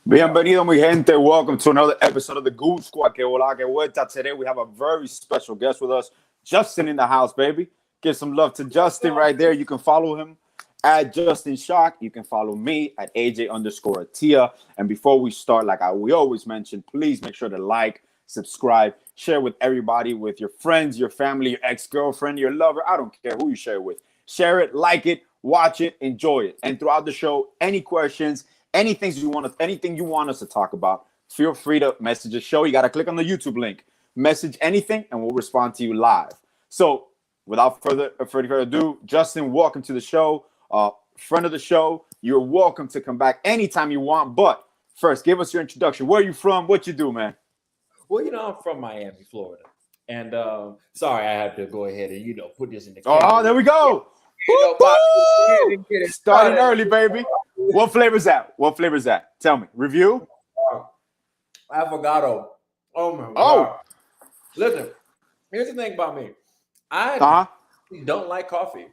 Bienvenido, mi gente. Welcome to another episode of the Goon Squad. Que hola, que vuelta. Today we have a very special guest with us, Justin in the house, baby. Give some love to Justin right there. You can follow him at Justin Shock. You can follow me at AJ_Atia. And before we start, we always mention, please make sure to like, subscribe, share with everybody, with your friends, your family, your ex-girlfriend, your lover. I don't care who you share it with. Share it, like it, watch it, enjoy it. And throughout the show, any questions, anything you want us to talk about, feel free to message the show. You got to click on the YouTube link, message anything, and we'll respond to you live. So without further ado, Justin, welcome to the show. Friend of the show, you're welcome to come back anytime you want. But first, give us your introduction. Where are you from? What you do, man? Well, I'm from Miami, Florida. And sorry, I have to go ahead and, put this in the Oh, there we go. Starting early, baby. What flavor's that? Tell me. Review? Avocado. Oh, my God. Listen, here's the thing about me. I don't like coffee.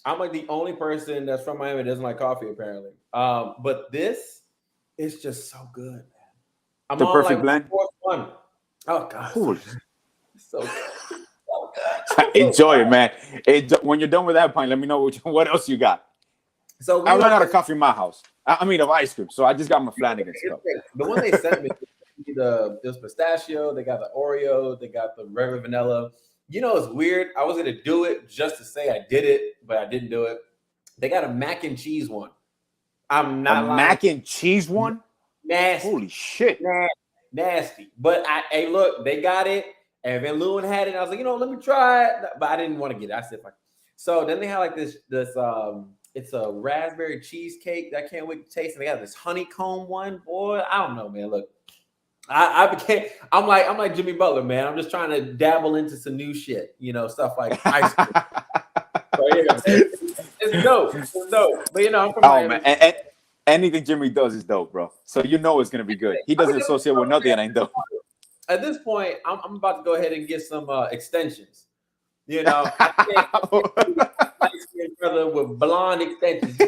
I'm like the only person that's from Miami that doesn't like coffee, apparently. But this is just so good, man. I'm the on perfect blend. One. Oh, God. So good. Enjoy it, man. When you're done with that pint, let me know what else you got. So I ran out of coffee in my house. I mean, of ice cream. So I just got my Flanagan's cup. The one they sent me, there's pistachio. They got the Oreo. They got the regular vanilla. It's weird. I was gonna do it just to say I did it, but I didn't do it. They got a mac and cheese one. I'm not lying. Mac and cheese one. Nasty. Holy shit. Nasty. But hey, look, they got it. And Van Leeuwen had it. I was like, let me try it. But I didn't want to get it. I said, fine. So then they had like this it's a raspberry cheesecake that I can't wait to taste. And they got this honeycomb one. Boy, I don't know, man. Look, I'm like Jimmy Butler, man. I'm just trying to dabble into some new shit, stuff like ice cream. So, it's dope. But I'm from Miami. Man. And anything Jimmy does is dope, bro. So it's gonna be good. He doesn't associate with nothing that ain't dope. At this point, I'm about to go ahead and get some extensions. I can't brother with blonde extensions.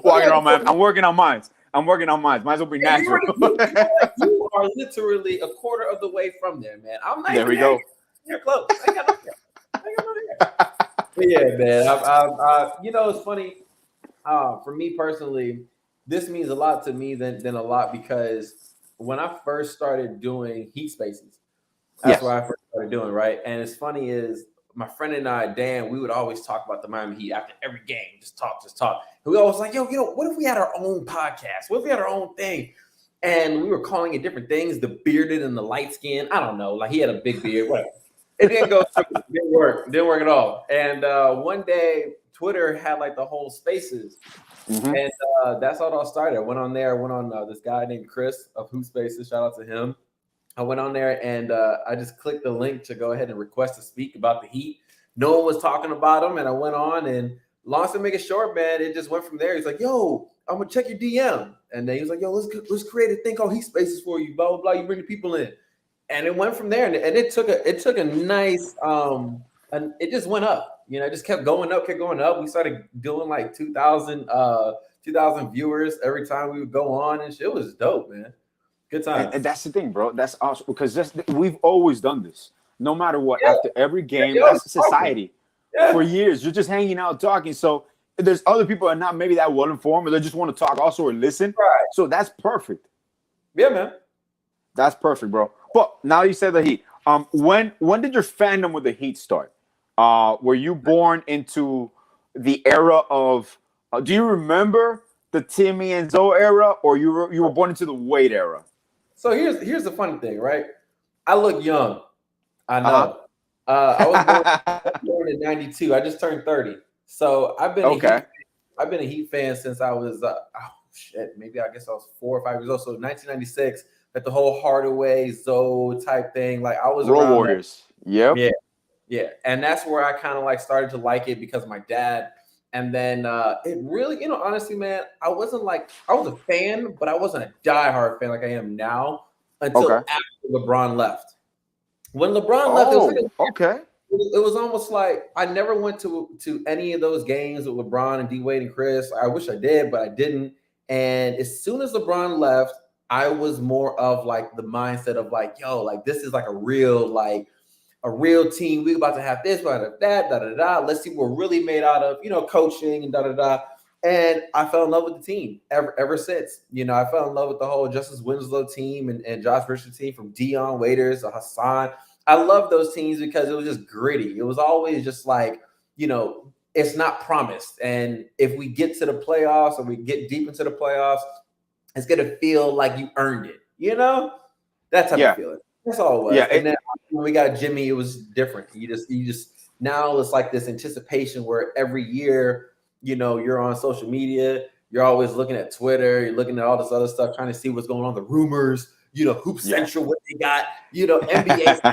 Walking around, man. I'm working on mine. Might as well be natural. You are literally a quarter of the way from there, man. I'm not. There we go. You're close. I got no hair. But yeah, man. It's funny. For me personally, this means a lot to me than a lot because when I first started doing heat spaces, that's what I first started doing, right? And it's funny is my friend and I, Dan, we would always talk about the Miami Heat after every game, just talk. And we always like, what if we had our own podcast? What if we had our own thing? And we were calling it different things, the bearded and the light skin. I don't know, like he had a big beard, whatever. It didn't go through. Didn't work at all. And one day, Twitter had like the whole spaces. Mm-hmm. And that's how it all started. I went on this guy named Chris of Hoop Spaces. Shout out to him. I went on there and I just clicked the link to go ahead and request to speak about the Heat. No one was talking about them. And I went on and long to make it short, man, it just went from there. He's like, yo, I'm going to check your DM. And then he was like, yo, let's create a thing called Heat Spaces for you, blah, blah, blah. You bring the people in. And it went from there. And it took a nice, and it just went up. It just kept going up. We started doing like 2,000 viewers every time we would go on and shit. It was dope, man. Good time. And that's the thing, bro. That's awesome because we've always done this. No matter what, after every game, that's society. For years, you're just hanging out talking. So there's other people that are not maybe that well informed, or they just want to talk also or listen. Right. So that's perfect. Yeah, man. That's perfect, bro. But now you said the Heat. When did your fandom with the Heat start? Were you born into the era of? Do you remember the Timmy and Zoe era, or you were born into the Wade era? So here's the funny thing, right? I look young. I know. I was born in '92. I just turned 30. So I've been a Heat fan since I was maybe I guess I was 4 or 5 years old. So 1996, like the whole Hardaway Zoe type thing. Like I was Road Warriors. Yep. Yeah. And that's where I kind of like started to like it because of my dad. And then it really, honestly, man, I was a fan, but I wasn't a diehard fan like I am now until after LeBron left. When LeBron left, it was almost like I never went to any of those games with LeBron and D Wade and Chris. I wish I did, but I didn't. And as soon as LeBron left, I was more of like the mindset of like, yo, like this is like a real team. We're about to have this, about that, da da da. Let's see what we're really made out of, coaching and da da da. And I fell in love with the team ever since. I fell in love with the whole Justice Winslow team and Josh Richardson team, from Dion Waiters to Hassan. I love those teams because it was just gritty. It was always just like, it's not promised. And if we get to the playoffs or we get deep into the playoffs, it's going to feel like you earned it. That type of feeling. That's all it was. Yeah, and then when we got Jimmy, it was different. You just now it's like this anticipation where every year, you're on social media, you're always looking at Twitter, you're looking at all this other stuff, trying to see what's going on, the rumors, Hoop Central, what they got, NBA,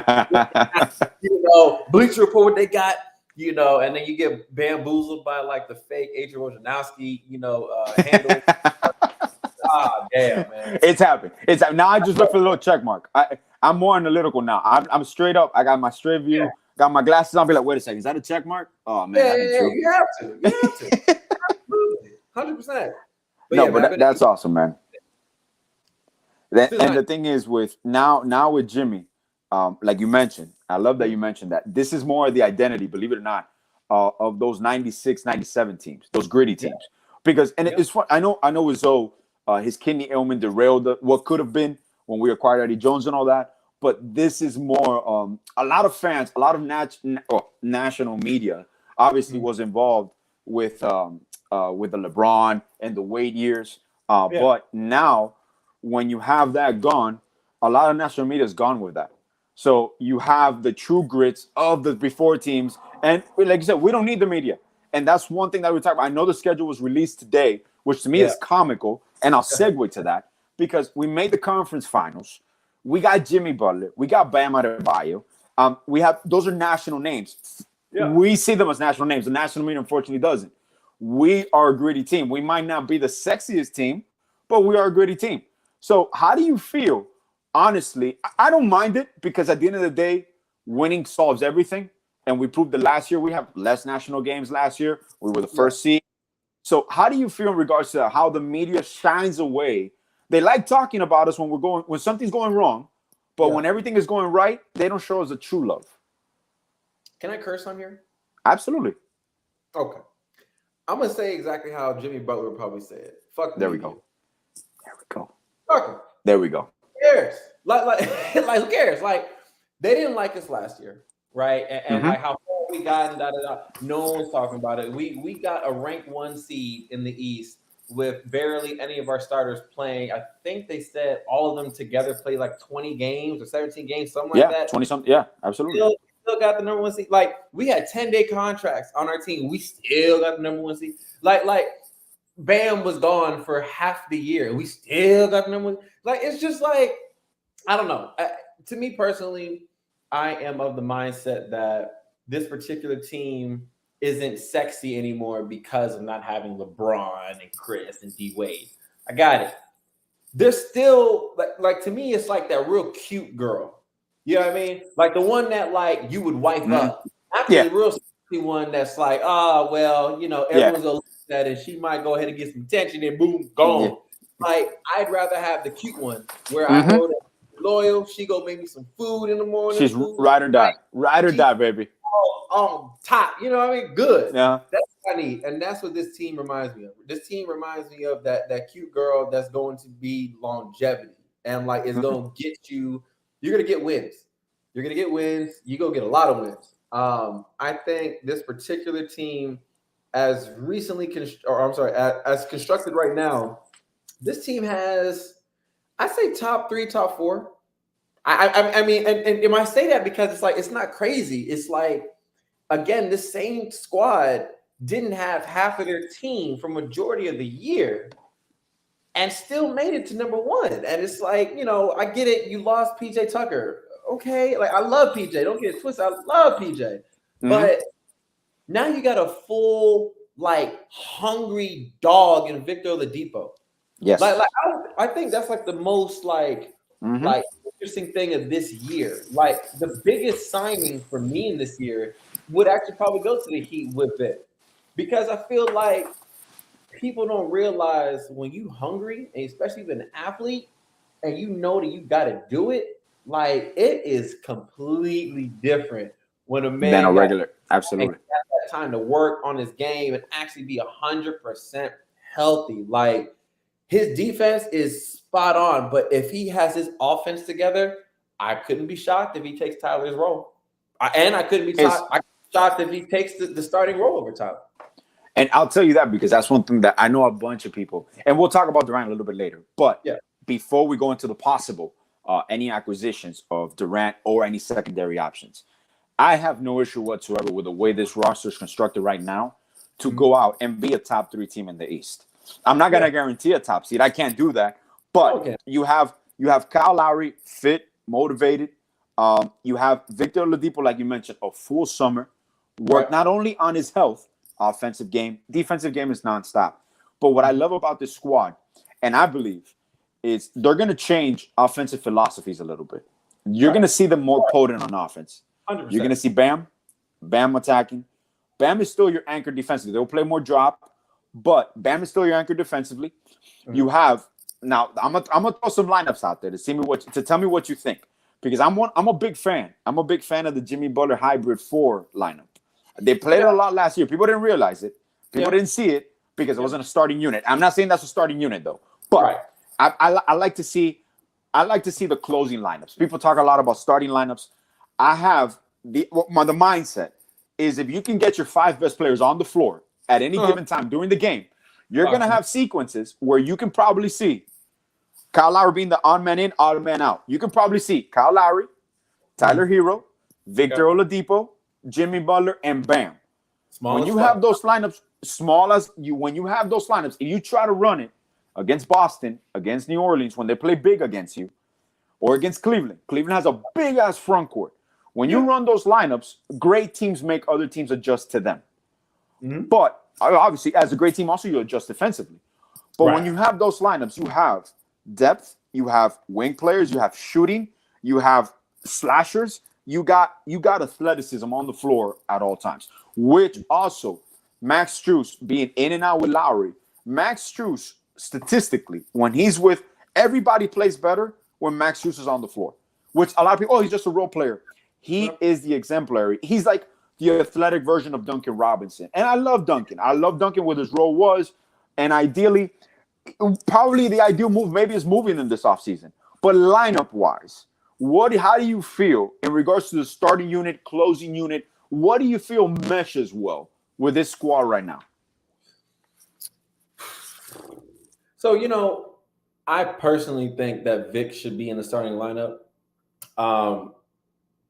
Bleacher Report, what they got, and then you get bamboozled by like the fake Adrian Wojnarowski, handle. Damn, man. It's happened. Now I just look for a little check mark. I'm more analytical now. I'm straight up. I got my straight view. Got my glasses on. Be like, wait a second, is that a check mark? Oh man, you have to. Absolutely, 100%. But that's awesome, man. And the thing is, with now with Jimmy, like you mentioned, I love that you mentioned that. This is more of the identity, believe it or not, of those 96, 97 teams, those gritty teams. Because it's fun. I know as though his kidney ailment derailed what could have been when we acquired Eddie Jones and all that. But this is more, a lot of fans, a lot of national media obviously was involved with the LeBron and the Wade years. But now, when you have that gone, a lot of national media is gone with that. So you have the true grits of the before teams. And like you said, we don't need the media. And that's one thing that we talk about. I know the schedule was released today, which to me is comical. And I'll segue to that because we made the conference finals. We got Jimmy Butler. We got Bam Adebayo. Those are national names. Yeah. We see them as national names. The national media, unfortunately, doesn't. We are a gritty team. We might not be the sexiest team, but we are a gritty team. So how do you feel? Honestly, I don't mind it because at the end of the day, winning solves everything. And we proved that last year. We have less national games last year. We were the first seed. So how do you feel in regards to how the media shines away? They like talking about us when something's going wrong, but when everything is going right, they don't show us the true love. Can I curse on here? Absolutely. Okay. I'm going to say exactly how Jimmy Butler would probably say it. Fuck. There we go. Fuck him. There we go. Who cares? Like who cares? Like, they didn't like us last year, right? And like how far we got and da da da. No one's talking about it. We got a ranked 1 seed in the East with barely any of our starters playing. I think they said all of them together played like 20 games or 17 games, something like that. 20-something. Yeah, absolutely. Still got the number 1 seed. Like, we had 10-day contracts on our team. We still got the number 1 seed. Like Bam was gone for half the year. We still got the number 1. Like, it's just like, I don't know. To me personally, I am of the mindset that this particular team isn't sexy anymore because of not having LeBron and Chris and D Wade. I got it. They're still like to me, it's like that real cute girl. You know what I mean? Like the one that like you would wipe up. After the real sexy one that's like, everyone's gonna look at that and she might go ahead and get some attention and boom, gone. Yeah. Like I'd rather have the cute one where I go to loyal. She go make me some food in the morning. She's ride or die. Ride or die, baby. On top, you know what I mean? Good. Yeah. That's what I need. And that's what this team reminds me of. This team reminds me of that cute girl that's going to be longevity. And like it's gonna get you're gonna get wins. You're gonna get wins. You go get a lot of wins. I think this particular team, as constructed right now, this team has, I say top 3, top 4. I mean, and I say that because it's like it's not crazy. It's like, again, this same squad didn't have half of their team for majority of the year and still made it to number 1. And it's like, I get it. You lost PJ Tucker. Okay. Like, I love PJ. Don't get it twisted. I love PJ. But now you got a full, like, hungry dog in Victor Oladipo. Yes. Like I think that's like the most like interesting thing of this year. Like the biggest signing for me in this year would actually probably go to the Heat with it, because I feel like people don't realize when you hungry, and especially if you're an athlete, and you know that you got to do it, like it is completely different when a Than a man got regular. Absolutely. that time to work on his game and actually be 100% healthy. Like his defense is spot on, but if he has his offense together, I couldn't be shocked if he takes Tyler's role. I couldn't be shocked if he takes the starting role over Tyler. And I'll tell you that because that's one thing that I know a bunch of people, and we'll talk about Durant a little bit later. But before we go into the possible any acquisitions of Durant or any secondary options, I have no issue whatsoever with the way this roster is constructed right now to go out and be a top 3 team in the East. I'm not going to guarantee a top seed. I can't do that. But you have Kyle Lowry fit, motivated. You have Victor Oladipo, like you mentioned, a full summer. Work not only on his health, offensive game, defensive game is nonstop. But what I love about this squad, and I believe, is they're going to change offensive philosophies a little bit. You're going to see them more potent on offense. 100%. You're going to see Bam attacking. Bam is still your anchor defensively. They'll play more drop, but Bam is still your anchor defensively. Mm-hmm. You have now. I'm gonna throw some lineups out there to tell me what you think, because I'm a big fan. I'm a big fan of the Jimmy Butler hybrid 4 lineup. They played it a lot last year. People didn't realize it. People didn't see it because it wasn't a starting unit. I'm not saying that's a starting unit though, but I like to see the closing lineups. People talk a lot about starting lineups. I have the mindset is if you can get your 5 best players on the floor at any given time during the game, you're going to have sequences where you can probably see Kyle Lowry being the on man in, odd man out. You can probably see Kyle Lowry, Tyler Herro, Victor Oladipo, Jimmy Butler, and Bam. When you have those lineups, if you try to run it against Boston, against New Orleans, when they play big against you, or against Cleveland has a big-ass front court. When you run those lineups, great teams make other teams adjust to them. Mm-hmm. But obviously, as a great team, also you adjust defensively. But when you have those lineups, you have depth, you have wing players, you have shooting, you have slashers, you got athleticism on the floor at all times. Which also, Max Strus being in and out with Lowry, Max Strus statistically, when he's with everybody plays better when Max Strus is on the floor. Which a lot of people, he's just a role player. He is the exemplary. He's like the athletic version of Duncan Robinson. And I love Duncan. I love Duncan what his role was. And ideally, probably the ideal move maybe is moving in this offseason. But lineup-wise, how do you feel in regards to the starting unit, closing unit? What do you feel meshes well with this squad right now? So, I personally think that Vic should be in the starting lineup.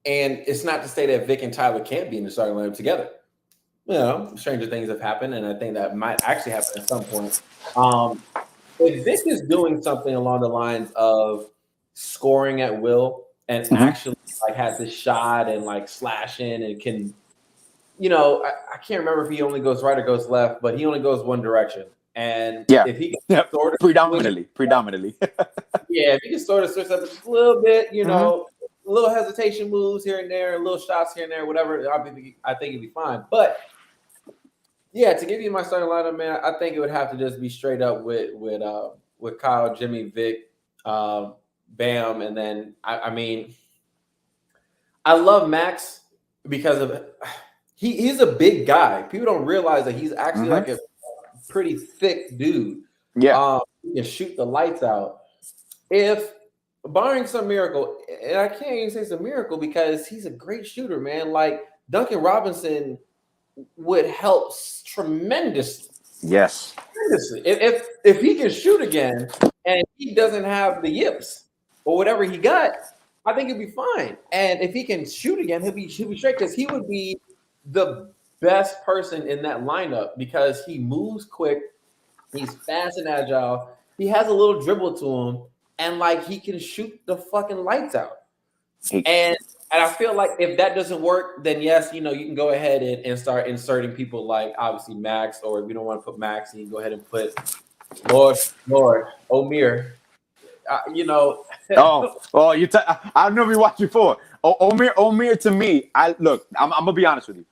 And it's not to say that Vic and Tyler can't be in the starting lineup together. Stranger things have happened, and I think that might actually happen at some point. If Vic is doing something along the lines of scoring at will and actually has this shot and slashing and can, I can't remember if he only goes right or goes left, but he only goes one direction. And if he can sort of predominantly, if he can sort of switch up a little bit, little hesitation moves here and there, little shots here and there, whatever, I think it'd be fine. But to give you my starting lineup, man, I think it would have to just be straight up with Kyle, Jimmy, Vic, Bam, and then I love Max because of he's a big guy. People don't realize that he's actually like a pretty thick dude. Yeah, he can shoot the lights out. If barring some miracle, and I can't even say it's a miracle because he's a great shooter, man. Like Duncan Robinson would help tremendously. Yes. Tremendously. If he can shoot again and he doesn't have the yips or whatever he got, I think he'd be fine. And if he can shoot again, he'll be straight because he would be the best person in that lineup because he moves quick, he's fast and agile, he has a little dribble to him, and he can shoot the fucking lights out. And I feel like if that doesn't work, then yes, you can go ahead and start inserting people like obviously Max, or if you don't want to put Max, you can go ahead and put Lord, Omir. I don't know if you watch before. Omir to me, I'm gonna be honest with you.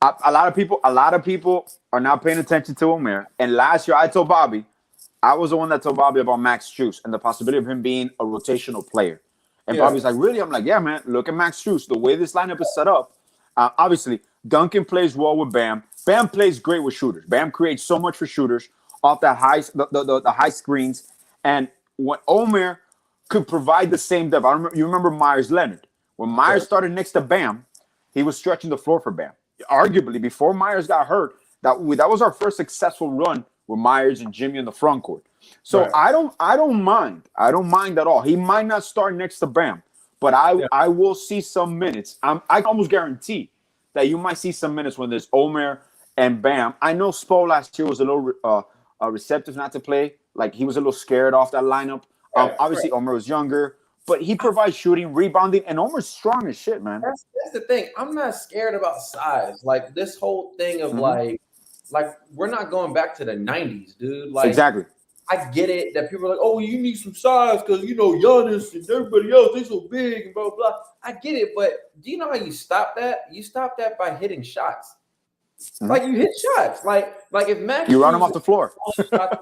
A lot of people are not paying attention to Omer. And last year, I told Bobby, I was the one that told Bobby about Max Strus and the possibility of him being a rotational player. And Bobby's like, really? I'm like, yeah, man. Look at Max Strus. The way this lineup is set up, obviously, Duncan plays well with Bam. Bam plays great with shooters. Bam creates so much for shooters off that the high screens. And when Omer could provide the same depth, you remember Myers Leonard. When Myers started next to Bam, he was stretching the floor for Bam. Arguably, before Myers got hurt, that was our first successful run with Myers and Jimmy in the front court. So I don't mind at all. He might not start next to Bam, but I will see some minutes. I can almost guarantee that you might see some minutes when there's Omer and Bam. I know Spo last year was a little receptive not to play. Like, he was a little scared off that lineup. Obviously, Omer was younger, but he provides shooting, rebounding, and Omer's strong as shit, man. That's the thing. I'm not scared about size. Like, this whole thing of like we're not going back to the 90s, dude. Like, exactly. I get it that people are like, oh, you need some size because, you know, Giannis and everybody else, they so big and blah, blah. I get it, but do you know how you stop that? You stop that by hitting shots. Like, you hit shots. Like if Max, you run him off the floor. Duncan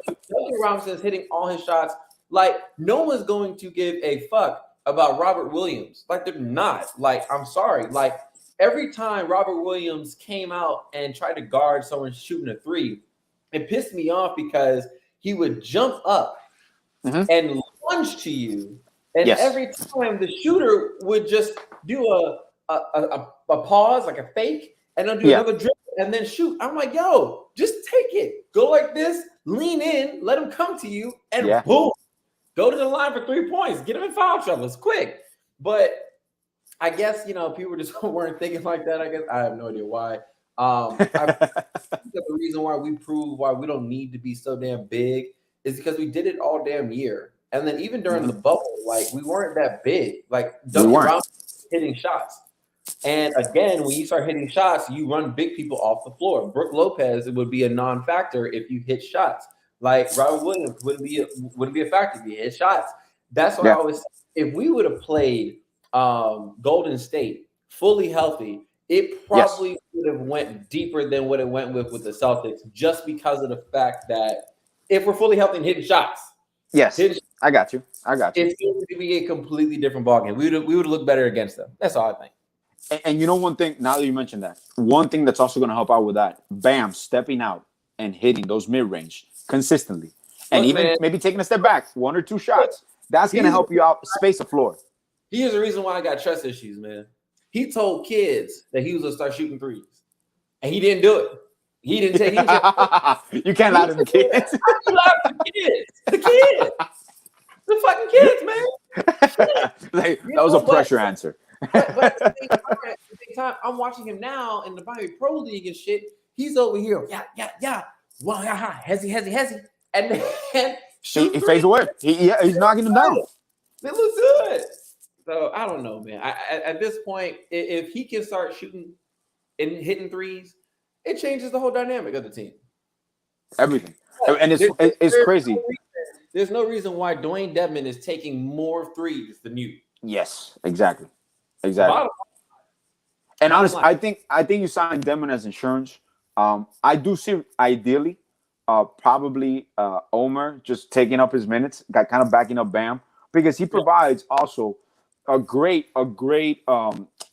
Robinson's hitting all his shots. Like, no one's going to give a fuck about Robert Williams. Like, they're not. Like, I'm sorry. Like, every time Robert Williams came out and tried to guard someone shooting a three, it pissed me off because he would jump up and lunge to you. And every time the shooter would just do a pause, like a fake, and then do another dribble and then shoot. I'm like, yo, just take it. Go like this, lean in, let him come to you, and boom. Go to the line for 3 points. Get him in foul trouble. It's quick. But I guess, you know, people just weren't thinking like that. I guess I have no idea why. I think that the reason why we prove why we don't need to be so damn big is because we did it all damn year. And then even during the bubble, like, we weren't that big. Like, Duncan Robinson hitting shots. And again, when you start hitting shots, you run big people off the floor. Brooke Lopez would be a non-factor if you hit shots. Like, Robert Williams wouldn't be a factor if you hit shots. That's what I always say. If we would have played Golden State fully healthy, it probably would have went deeper than what it went with the Celtics, just because of the fact that if we're fully healthy and hitting shots. Yes, I got you. It's going to be a completely different ballgame. We would look better against them. That's all I think. And you know one thing, now that you mentioned that, one thing that's also going to help out with that, Bam stepping out and hitting those mid-range consistently. And maybe taking a step back, 1 or 2 shots. That's going to help you out, space the floor. Here's the reason why I got trust issues, man. He told kids that he was going to start shooting threes. And he didn't do it. He didn't take it. You can't lie to the kids. You lie to the kids. The kids. The fucking kids, man. Like, that was a pressure answer. But at the same time, I'm watching him now in the Miami Pro League and shit. He's over here. Yeah. Wow, hezzy. And then he fades away. He's knocking them down. It looks good. So I don't know, man. At this point, if he can start shooting and hitting threes, it changes the whole dynamic of the team. Everything. And it's crazy. There's no reason why Dwayne Dedmon is taking more threes than you. Yes, exactly. And honestly, I think you signed Dedmon as insurance. I do see ideally probably Omer just taking up his minutes, kind of backing up Bam, because he provides also a great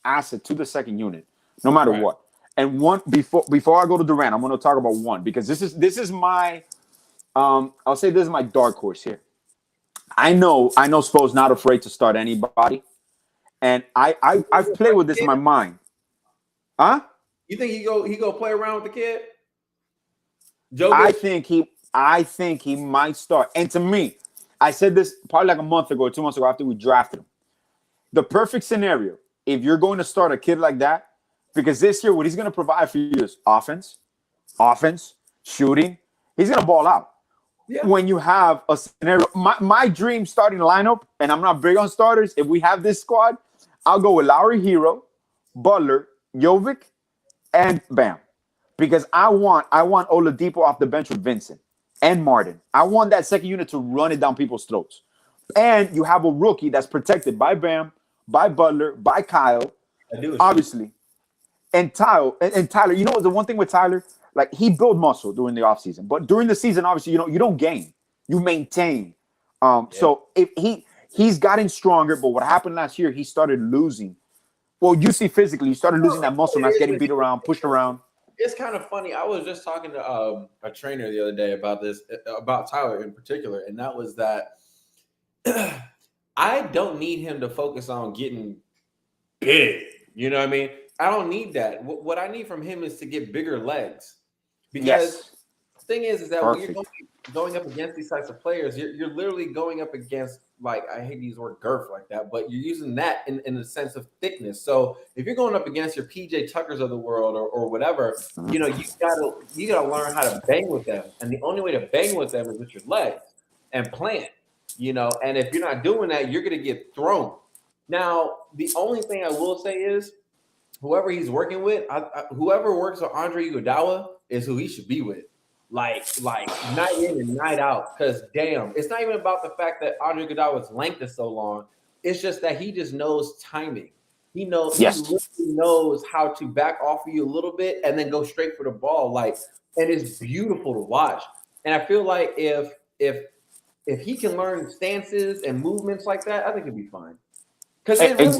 asset to the second unit, no matter what. And one before I go to Durant, I'm going to talk about one, because this is my I'll say this is my dark horse here. I know Spo's not afraid to start anybody, and I've played with this in my mind. Huh? You think he go play around with the kid? Joe, I think he might start. And to me, I said this probably like a month ago or 2 months ago after we drafted him. The perfect scenario, if you're going to start a kid like that, because this year what he's going to provide for you is offense, shooting. He's going to ball out. Yeah. When you have a scenario, my dream starting lineup, and I'm not big on starters, if we have this squad, I'll go with Lowry, Herro, Butler, Jovic, and Bam. Because I want Oladipo off the bench with Vincent and Martin. I want that second unit to run it down people's throats. And you have a rookie that's protected by Bam, by Butler, by Kyle, obviously. And Tyler, you know the one thing with Tyler, like he built muscle during the offseason, but during the season, obviously, you don't gain, you maintain. So if he's gotten stronger, but what happened last year, he started losing. Well, you see physically, you started losing that muscle mass, getting beat around, pushed around. It's kind of funny. I was just talking to a trainer the other day about this, about Tyler in particular, and that was that I don't need him to focus on getting big. You know what I mean? I don't need that. What I need from him is to get bigger legs. Because the thing is that when you're going up against these types of players, you're literally going up against, like, I hate to use the word girth like that, but you're using that in the sense of thickness. So if you're going up against your PJ Tuckers of the world or whatever, you gotta learn how to bang with them. And the only way to bang with them is with your legs and plant. And if you're not doing that, you're gonna get thrown. Now, the only thing I will say is, whoever he's working with, whoever works with Andre Iguodala is who he should be with. Like night in and night out. Because damn, it's not even about the fact that Andre Iguodala's length is so long. It's just that he just knows timing. He knows he literally knows how to back off of you a little bit and then go straight for the ball. And it's beautiful to watch. And I feel like if he can learn stances and movements like that, I think it'd be fine. Because it's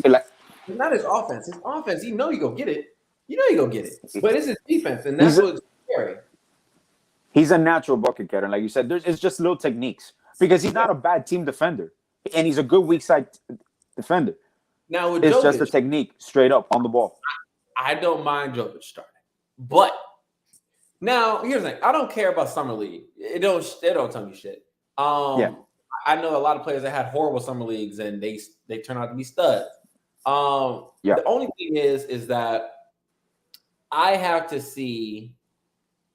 not his offense. His offense, you go get it. But it's his defense, and that's what's scary. He's a natural bucket getter. Like you said, it's just little techniques. Because he's not a bad team defender. And he's a good weak side defender. Now, with it's Jokic, just a technique, straight up on the ball. I don't mind Jokic starting. But now, here's the thing. I don't care about Summer League. It don't tell me shit. I know a lot of players that had horrible summer leagues and they turn out to be studs. The only thing is that I have to see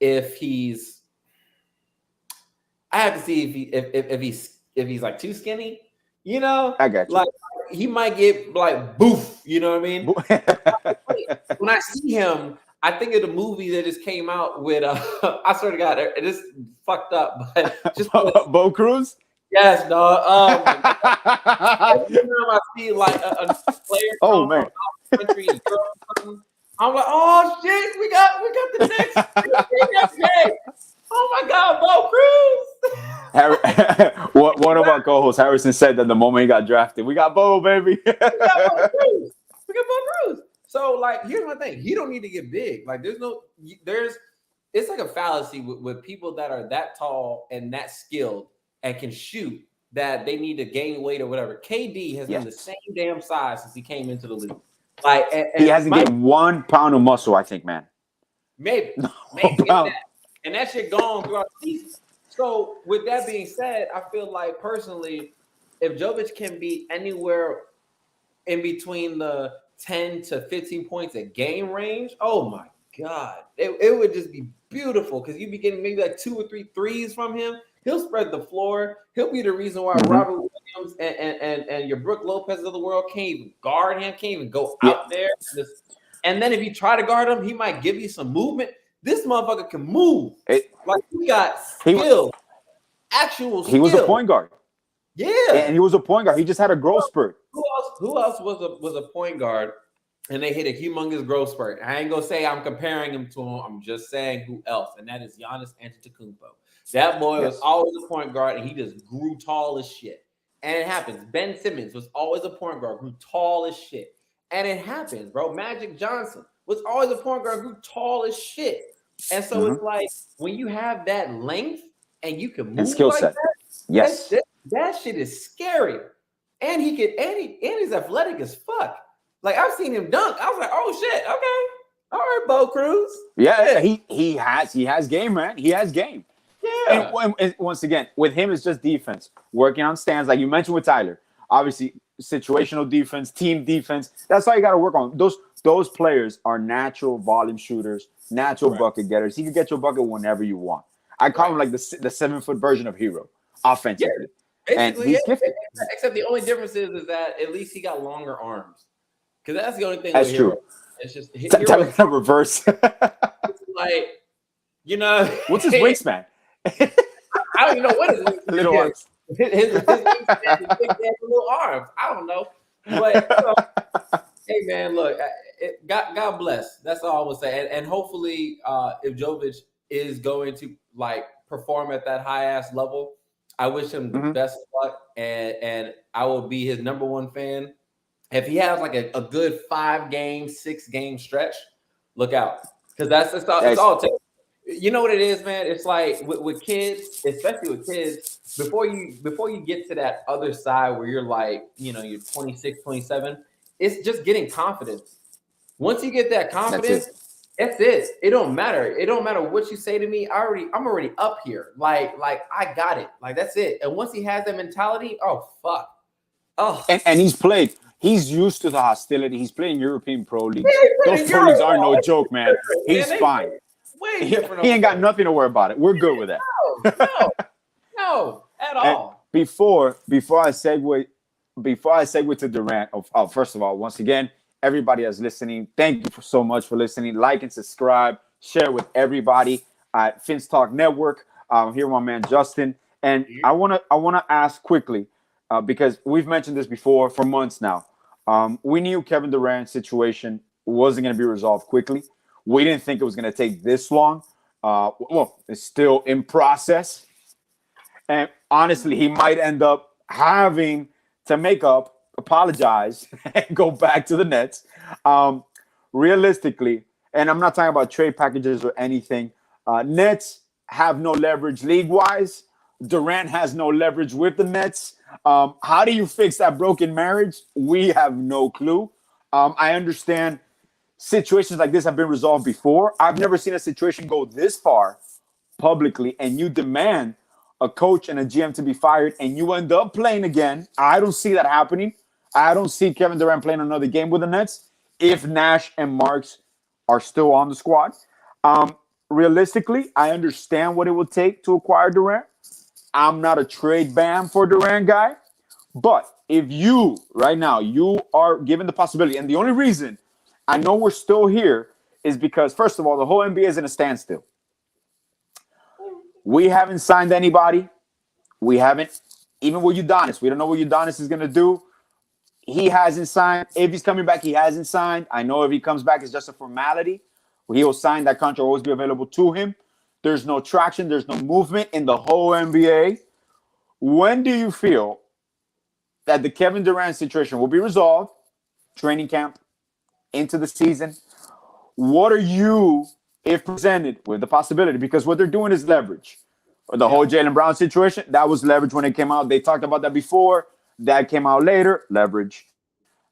if he's like too skinny, I got you. Like he might get like boof, you know what I mean? When I see him, I think of the movie that just came out with I swear to God, it is fucked up, but just Bo Cruz. Yes, dog. Every time I see like a player from country, I'm like, oh shit, we got the next. Oh my God, Bo Cruz. One of our co-hosts, Harrison, said that the moment he got drafted, we got Bo, baby. We got Bo Cruz. So like, here's my thing: he don't need to get big. Like, it's like a fallacy with people that are that tall and that skilled and can shoot, that they need to gain weight or whatever. KD has been the same damn size since he came into the league. Like, and he hasn't gained 1 pound of muscle, I think, man. Maybe and that shit gone throughout the season. So with that being said, I feel like personally, if Jokic can be anywhere in between the 10 to 15 points a game range, oh my God, it would just be beautiful, because you'd be getting maybe like 2 or 3 threes from him. He'll spread the floor. He'll be the reason why Robert Williams and your Brook Lopez of the world can't even guard him, can't even go out there. And then if you try to guard him, he might give you some movement. This motherfucker can move. Like, he got skill, actual skill. He was a point guard. Yeah. And he was a point guard. He just had a growth spurt. Who else was a point guard and they hit a humongous growth spurt? I ain't going to say I'm comparing him to him. I'm just saying who else. And that is Giannis Antetokounmpo. That boy was always a point guard, and he just grew tall as shit. And it happens. Ben Simmons was always a point guard, grew tall as shit. And it happens, bro. Magic Johnson was always a point guard, grew tall as shit. And so it's like, when you have that length and you can move and skill set, that shit is scary. And he's athletic as fuck. Like, I've seen him dunk. I was like, oh shit, okay, all right, Bo Cruz. Yeah, he has game, man. He has game. Yeah. And once again, with him, it's just defense, working on stands, like you mentioned with Tyler. Obviously, situational defense, team defense. That's all you got to work on. Those players are natural volume shooters, natural bucket getters. He can get your bucket whenever you want. I call him like the 7-foot version of Hero, offensively. Yeah, and he's gifted. Except the only difference is that at least he got longer arms. Because that's the only thing. That's true. It's just Tyler's reverse. Like, what's his wingspan? I don't even know what his wingspan is. Little arms. His wingspan is big little arms. I don't know. But hey man, look, God bless. That's all I would say. And hopefully, if Jovic is going to like perform at that high ass level, I wish him the best of luck, and I will be his number one fan. If he has like a good 5-game, 6-game stretch, look out, because that's all. It's all it takes. You know what it is, man? It's like with kids, especially with kids, before you get to that other side where you're like, you're 26, 27, it's just getting confidence. Once you get that confidence, that's it. It don't matter. It don't matter what you say to me. I'm already up here. Like I got it. Like that's it. And once he has that mentality, oh fuck. Oh. And he's used to the hostility. He's playing European Pro Leagues. Those Pro Leagues aren't no joke, man. He's fine. Way different. He ain't got nothing to worry about it. We're good with that. No, at all. And before I segue to Durant, first of all, once again, everybody that's listening, thank you so much for listening. Like and subscribe, share with everybody at Fins Talk Network. Here, my man Justin, and I wanna ask quickly because we've mentioned this before for months now. We knew Kevin Durant's situation wasn't going to be resolved quickly. We didn't think it was going to take this long. Well, it's still in process. And honestly, he might end up having to apologize, and go back to the Nets. Realistically, and I'm not talking about trade packages or anything, Nets have no leverage league-wise. Durant has no leverage with the Nets. How do you fix that broken marriage? We have no clue. I understand situations like this have been resolved before. I've never seen a situation go this far publicly, and you demand a coach and a GM to be fired, and you end up playing again. I don't see that happening. I don't see Kevin Durant playing another game with the Nets if Nash and Marks are still on the squad. Realistically, I understand what it will take to acquire Durant. I'm not a trade ban for Durant guy, but if you, right now, you are given the possibility, and the only reason I know we're still here is because, first of all, the whole NBA is in a standstill. We haven't signed anybody. We haven't, even with Udonis. We don't know what Udonis is going to do. He hasn't signed. If he's coming back, he hasn't signed. I know if he comes back, it's just a formality. He will sign. That contract will always be available to him. There's no traction. There's no movement in the whole NBA. When do you feel that the Kevin Durant situation will be resolved? Training camp, into the season. What are you, if presented with the possibility? Because what they're doing is leverage. The whole Jaylen Brown situation, that was leverage when it came out. They talked about that before. That came out later. Leverage.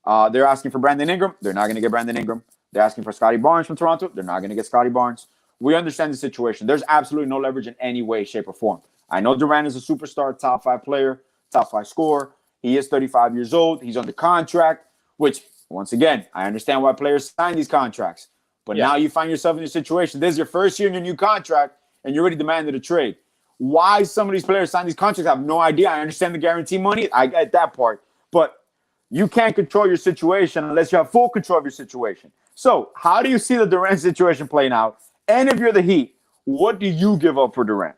They're asking for Brandon Ingram. They're not going to get Brandon Ingram. They're asking for Scotty Barnes from Toronto. They're not going to get Scotty Barnes. We understand the situation. There's absolutely no leverage in any way, shape, or form. I know Durant is a superstar, top 5 player, top 5 scorer. He is 35 years old. He's under contract, which, once again, I understand why players sign these contracts. But now you find yourself in a situation. This is your first year in your new contract, and you're already demanded a trade. Why some of these players sign these contracts, I have no idea. I understand the guarantee money. I get that part. But you can't control your situation unless you have full control of your situation. So how do you see the Durant situation playing out? And if you're the Heat, what do you give up for Durant?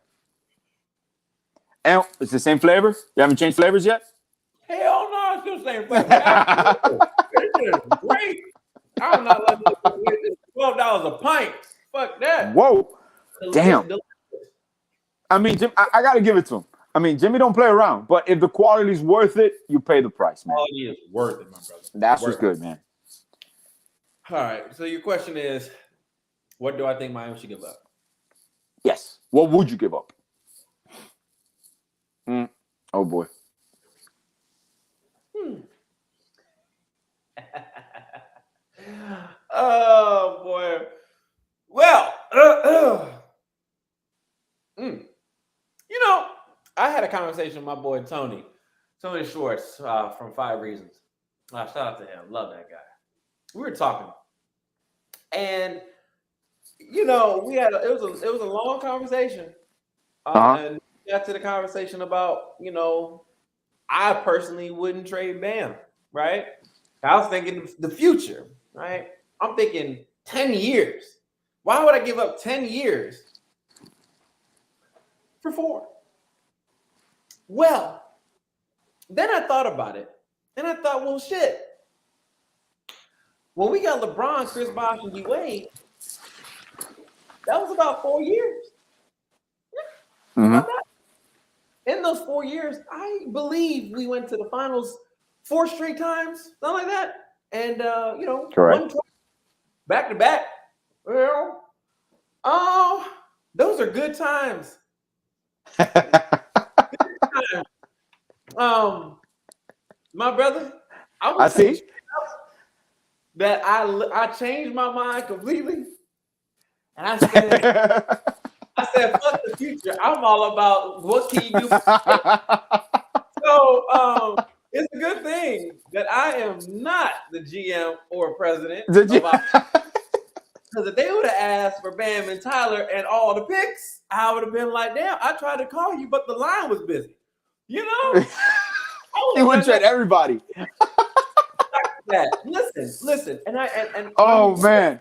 And it's the same flavor? You haven't changed flavors yet? Hell no, it's still the same flavor. This is great. I'm not letting this $12 a pint. Fuck that. Whoa. Damn. I mean, Jim, I got to give it to him. I mean, Jimmy don't play around. But if the quality's worth it, you pay the price, man. Quality is worth it, my brother. That's what's good, man. All right. So your question is, what do I think Miami should give up? Yes. What would you give up? Oh, boy. Oh, boy. Well, you know, I had a conversation with my boy Tony Schwartz from 5 Reasons. Shout out to him. Love that guy. We were talking, and you know, it was a long conversation, and we got to the conversation about, you know, I personally wouldn't trade Bam, right? I was thinking the future, right? I'm thinking 10 years. Why would I give up 10 years for 4? Well, then I thought about it, and I thought, well, shit. when we got LeBron, Chris Bosh, and D Wade, that was about 4 years. Mhm. In those 4 years, I believe we went to the finals 4 straight times, something like that. And Correct. one back to back. Well, oh, those are good times. My brother, I see that I changed my mind completely, and I said, fuck the future. I'm all about what can you do. So it's a good thing that I am not the GM or president. Did you? Because if they would have asked for Bam and Tyler and all the picks, I would have been like, damn, I tried to call you, but the line was busy. You know? You would trade everybody. Listen. And oh, man.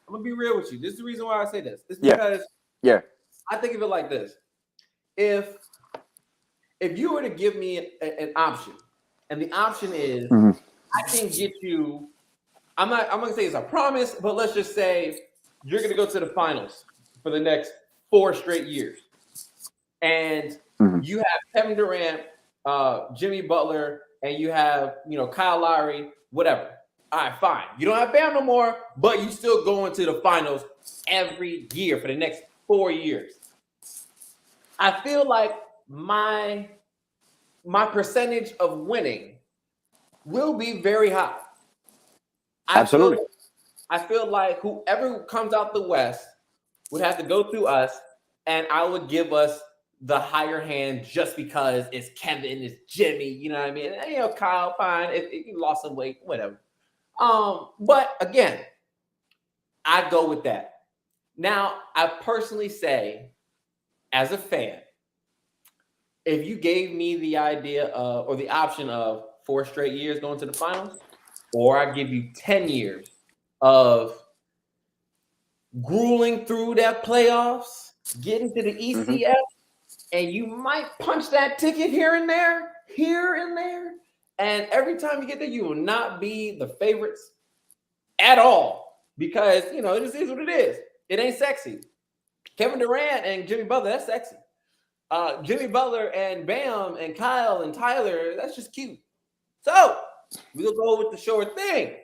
I'm going to be real with you. This is the reason why I say this. It's because I think of it like this. If you were to give me an option, and the option is I can get you, I'm gonna say it's a promise, but let's just say you're gonna go to the finals for the next 4 straight years. And you have Kevin Durant, Jimmy Butler, and you have Kyle Lowry, whatever. All right, fine. You don't have Bam no more, but you still going to the finals every year for the next 4 years. I feel like my percentage of winning will be very high. Absolutely. I feel like whoever comes out the West would have to go through us, and I would give us the higher hand just because it's Kevin, it's Jimmy, you know what I mean? And, Kyle, fine, if you lost some weight, whatever. But again, I go with that. Now, I personally say, as a fan, if you gave me the idea of, or the option of 4 straight years going to the finals, or I give you 10 years of grueling through that playoffs, getting to the ECF, and you might punch that ticket here and there, and every time you get there, you will not be the favorites at all, because, it just is what it is. It ain't sexy. Kevin Durant and Jimmy Butler, that's sexy. Jimmy Butler and Bam and Kyle and Tyler, that's just cute. So we'll go with the sure thing.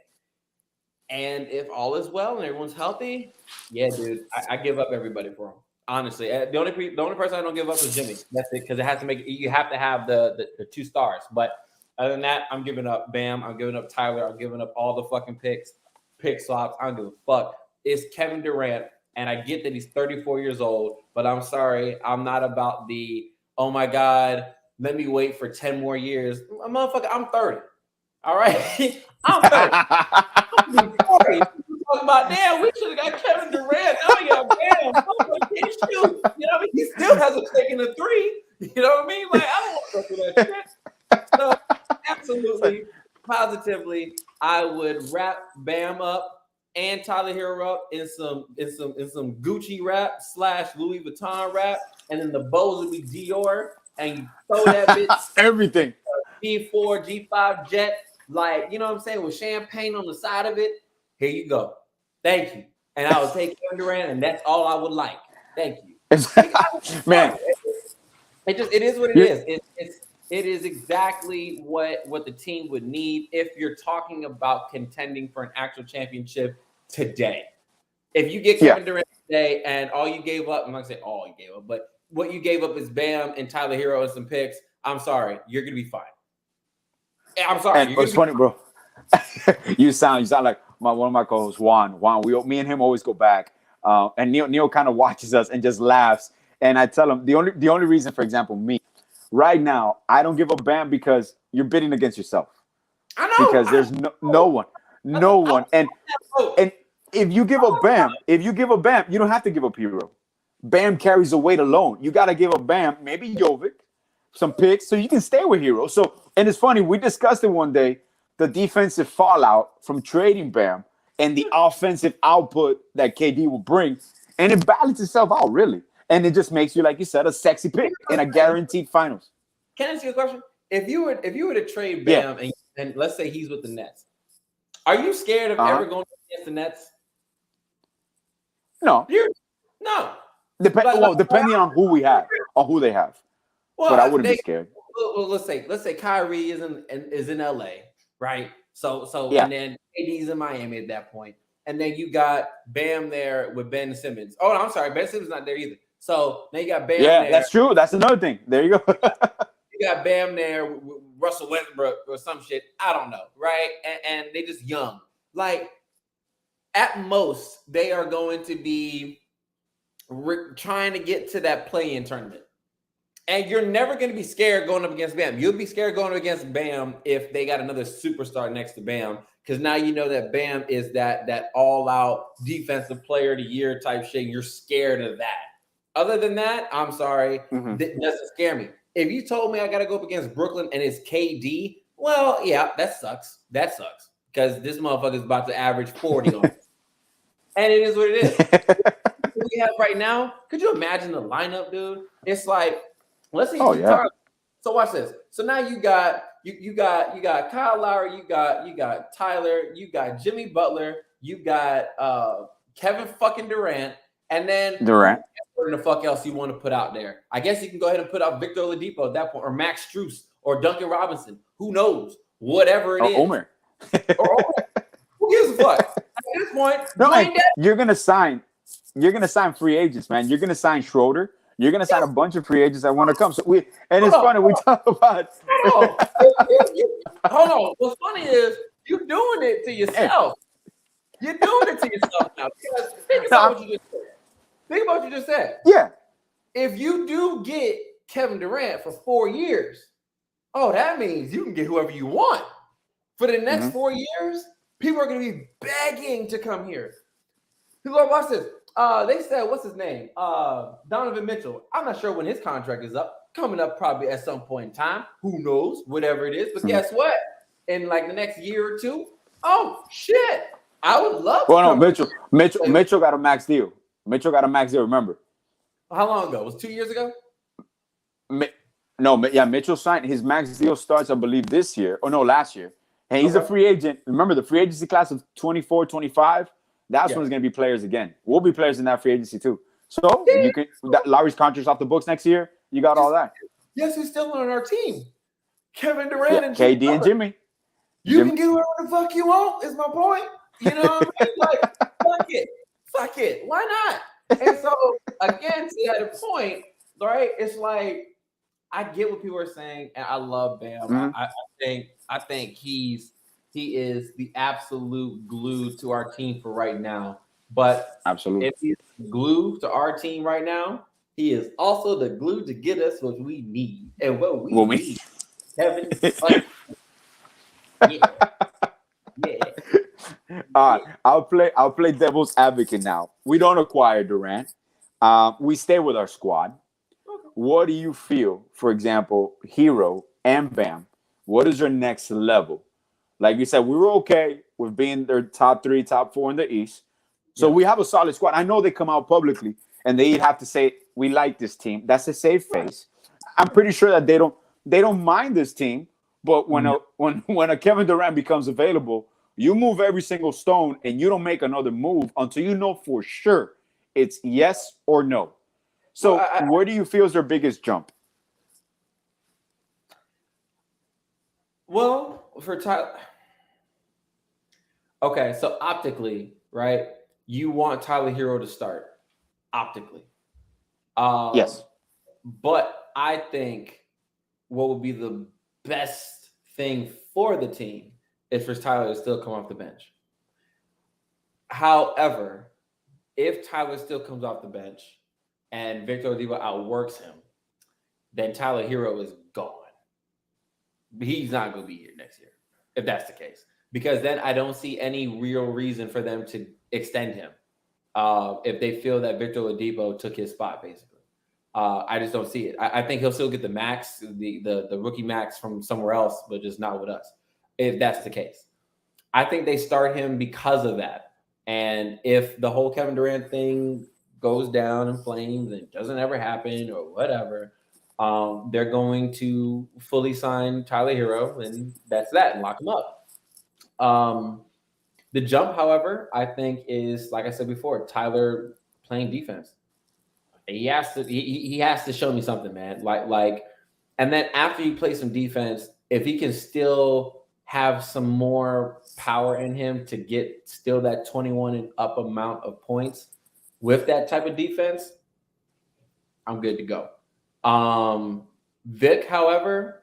And if all is well and everyone's healthy, yeah, dude, I give up everybody for him. Honestly, the only person I don't give up is Jimmy. That's it, because it has to you have to have the 2 stars. But other than that, I'm giving up Bam. I'm giving up Tyler. I'm giving up all the fucking pick swaps. I don't give a fuck. It's Kevin Durant. And I get that he's 34 years old, but I'm sorry, I'm not about the, oh my God, let me wait for 10 more years. Motherfucker, I'm 30. All right? I'm 30. I'm 40. Talking about, damn, we should have got Kevin Durant. Now we got Bam. Motherfucker can't shoot. You know what I mean? He still hasn't taken a 3. You know what I mean? Like, I don't want to go through that shit. So, absolutely, positively, I would wrap Bam up and Tyler Herro up in some Gucci wrap / Louis Vuitton wrap, and then the bows would be Dior, and you throw that bitch everything G4 G5 jet, like, you know what I'm saying, with champagne on the side of it. Here you go. Thank you. And I would take Kevin Durant, and that's all I would like. Thank you. Man, it is what it is. It is exactly what the team would need if you're talking about contending for an actual championship today. If you get Kevin Durant today and all you gave up, I'm not gonna say all you gave up, but what you gave up is Bam and Tyler Herro and some picks, I'm sorry, you're gonna be fine. I'm sorry. And it's funny, bro. you sound like one of my co-hosts, Juan. Me and him always go back. And Neil kind of watches us and just laughs. And I tell him the only reason, for example, me, right now, I don't give up Bam because you're bidding against yourself. I know. Because there's no one. And if you give up Bam, you don't have to give up Herro. Bam carries the weight alone. You got to give up Bam, maybe Jovic, some picks, so you can stay with Herro. So, and it's funny, we discussed it one day, the defensive fallout from trading Bam and the offensive output that KD will bring, and it balances itself out, really. And it just makes you, like you said, a sexy pick in a guaranteed finals. Can I ask you a question? If you were to trade Bam and let's say he's with the Nets, Are you scared of ever going against the Nets? No. No. Depending on who we have, on who they have. But I wouldn't be scared. Well, let's say Kyrie is in LA, right? So yeah. And then AD's in Miami at that point. And then you got Bam there with Ben Simmons. Oh, no, I'm sorry, Ben Simmons not there either. So now you got Bam there. That's true. That's another thing. There you go. You got Bam there with Russell Westbrook or some shit. I don't know, right? And they just young. Like, at most, they are going to be trying to get to that play-in tournament. And you're never going to be scared going up against Bam. You'll be scared going up against Bam if they got another superstar next to Bam, because now you know that Bam is that all-out defensive player of the year type shit. You're scared of that. Other than that, I'm sorry, that doesn't scare me. If you told me I got to go up against Brooklyn and it's KD, well, yeah, that sucks. That sucks because this motherfucker is about to average 40 on it. And it is what it is. What we have right now, could you imagine the lineup, dude? It's like, let's see. Yeah. So watch this. So now you got Kyle Lowry, you got Tyler, you got Jimmy Butler, you got Kevin fucking Durant, and then what the fuck else you want to put out there? I guess you can go ahead and put out Victor Oladipo at that point, or Max Strus, or Duncan Robinson. Who knows? Whatever it is. Omer. Or Omer. Who gives a fuck? At this point, you're gonna sign free agents, man. You're gonna sign Schroeder. You're gonna sign a bunch of free agents that want to come. So it's funny. We talk about. Hold on. What's funny is you're doing it to yourself. You're doing it to yourself now. Because think about what you just said. Think about what you just said. Yeah. If you do get Kevin Durant for 4 years, that means you can get whoever you want for the next 4 years. People are going to be begging to come here. People are, watch this. They said, what's his name? Donovan Mitchell. I'm not sure when his contract is up. Coming up probably at some point in time. Who knows? Whatever it is. But guess what? In like the next year or two, shit. I would love to. Mitchell got a max deal. Remember? How long ago? Was it 2 years ago? Mitchell signed. His max deal starts, I believe, this year. Or no, last year. And he's a free agent. Remember, the free agency class of 24, 25? That's when it's going to be players again. We'll be players in that free agency too. So you can Lowry's contract's off the books next year. You got all that. Yes, who's still on our team? Kevin Durant and KD and Jimmy. You can get whoever the fuck you want. Is my point. You know what I mean? Like, fuck it. Why not? And so again, to that point, right? It's like I get what people are saying, and I love Bam. I think he is the absolute glue to our team for right now. But absolutely, if he's glue to our team right now, he is also the glue to get us what we need. And what we need, Kevin. Yeah. I'll play devil's advocate now. We don't acquire Durant. We stay with our squad. Okay. What do you feel, for example, Herro and Bam? What is your next level? Like you said, we were okay with being their top 3, top 4 in the East. So we have a solid squad. I know they come out publicly and they have to say, we like this team. That's a safe face. I'm pretty sure that they don't mind this team. But when a Kevin Durant becomes available, you move every single stone and you don't make another move until you know for sure it's yes or no. So where do you feel is their biggest jump? Well, for Tyler. Okay, so optically, right? You want Tyler Herro to start optically. Yes. But I think what would be the best thing for the team is for Tyler to still come off the bench. However, if Tyler still comes off the bench and Victor Oladipo outworks him, then Tyler Herro is gone. He's not going to be here next year, if that's the case. Because then I don't see any real reason for them to extend him if they feel that Victor Oladipo took his spot, basically. I just don't see it. I think he'll still get the max, the rookie max from somewhere else, but just not with us, if that's the case. I think they start him because of that. And if the whole Kevin Durant thing goes down in flames and doesn't ever happen or whatever, they're going to fully sign Tyler Herro, and that's that, and lock him up. The jump, however, I think is, like I said before, Tyler playing defense. He has to show me something, man. And then after he plays some defense, if he can still have some more power in him to get still that 21 and up amount of points with that type of defense, I'm good to go. Vic, however,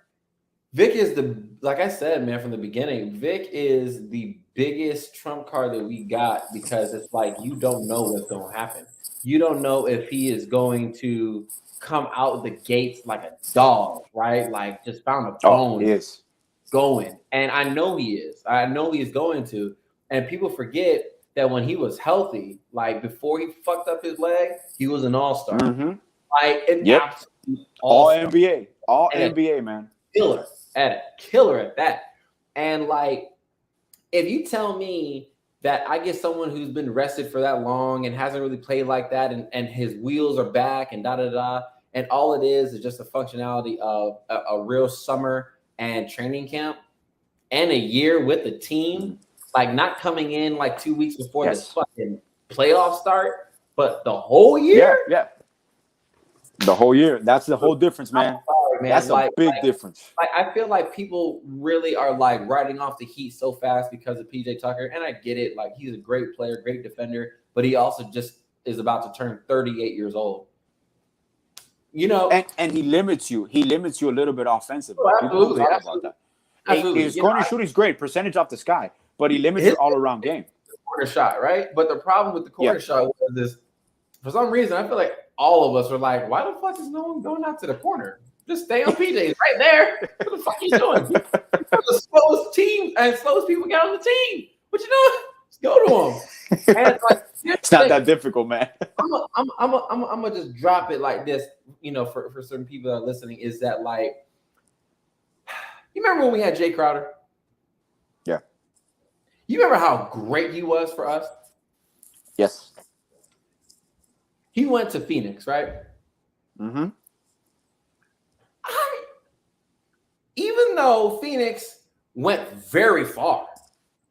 Vic is like I said, man, from the beginning, Vic is the biggest trump card that we got, because it's like you don't know what's going to happen. You don't know if he is going to come out the gates like a dog, right? Like just found a bone. Yes. Going. And I know he is. I know he is going to. And people forget that when he was healthy, like before he fucked up his leg, he was an all-star. Mm-hmm. Like an absolute all all-star. NBA. All NBA, man. Killer at that. And like, if you tell me that I get someone who's been rested for that long and hasn't really played like that, and his wheels are back and and all it is just a functionality of a real summer and training camp and a year with the team, like not coming in like 2 weeks before the fucking playoffs start, but the whole year. Yeah. The whole year. That's the whole difference, man. Sorry, man. That's a big difference. Like I feel like people really are like writing off the Heat so fast because of PJ Tucker, and I get it. Like he's a great player, great defender, but he also just is about to turn 38 years old. You know, and he limits you. He limits you a little bit offensively. Oh, absolutely. Talk about that. Absolutely. His corner shooting is great, percentage off the sky, but he limits your all-around game. Corner shot, right? But the problem with the corner shot was this. For some reason, I feel like all of us were like, "Why the fuck is no one going out to the corner? Just stay on PJ. It's right there. What the fuck are you doing? You're the slowest team and slowest people get on the team. What you doing? Just go to him." And like, it's not that difficult, man. I'm gonna just drop it like this, you know, for certain people that are listening, is that like, you remember when we had Jay Crowder? Yeah. You remember how great he was for us? Yes. He went to Phoenix, right? Mm-hmm. Even though Phoenix went very far